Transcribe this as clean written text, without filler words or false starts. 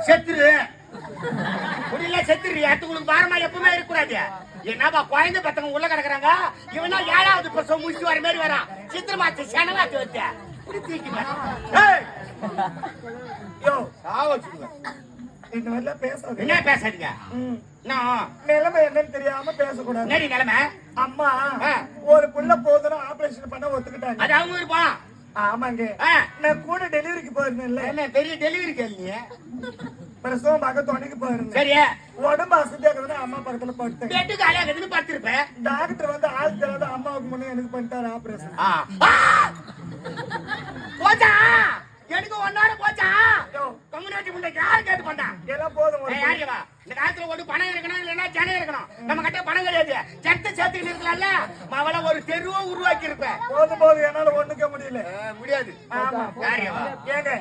செத்துரு முடியல செத்துரு உங்களுக்கு பாரமா எப்பவுமே இருக்கக்கூடாது. என்னப்பா குழந்தை பத்தவங்க உள்ள கிடக்குறாங்க, இவனா 7வது பிரசவம் முடிச்சு வர மாதிரி வரான். சித்திர மாச்சு செனவாச்சு வச்ச என்ன பேசாதீங்க. நிலைமை என்னன்னு தெரியாம பேசக்கூடாது. நிலைமை அம்மா ஒரு புள்ள போதும் ஆபரேஷன் பண்ண ஒத்துக்கிட்டாங்க. அது அவங்க இருப்பான். ஆமாங்க, நான் கூட டெலிவரிக்கு போயிருந்தேன்ல. என்ன பெரிய டெலிவரி கேள்வி பிரசவம் பார்க்க துணைக்கு போயிருந்தேன். சரியா உடம்பு அசதியாக்குதுன்னு அம்மா பக்கத்துல படுத்தேன். பெட்டு காலியாக்குதுன்னு படுத்திருப்பேன். டாக்டர் வந்து ஆள் தெரியாத அம்மாவுக்கு முன்னே எனக்கு பண்ணிட்டாரு ஆபரேஷன். போச்சா எனக்கு ஒன்னோட போச்சா கம்யூனிட்டி முன்ன யாரு கேட்டு பண்ணா எல்லாம் போதும். யாருவா இந்த காலத்துல ஒரு பணம் இருக்கணும், இல்லன்னா ஜனம் இருக்கணும். நம்ம கிட்ட பணம் கிடையாது. ஜனத்தை சேர்த்துக்கிட்டு இருக்கலாம்ல. அவள ஒரு தெருவை உருவாக்கி இருப்பேன். போதும் என்னால ஒண்ணுக்க முடியல. முடியாது. ஆமா யாருவா ஏங்க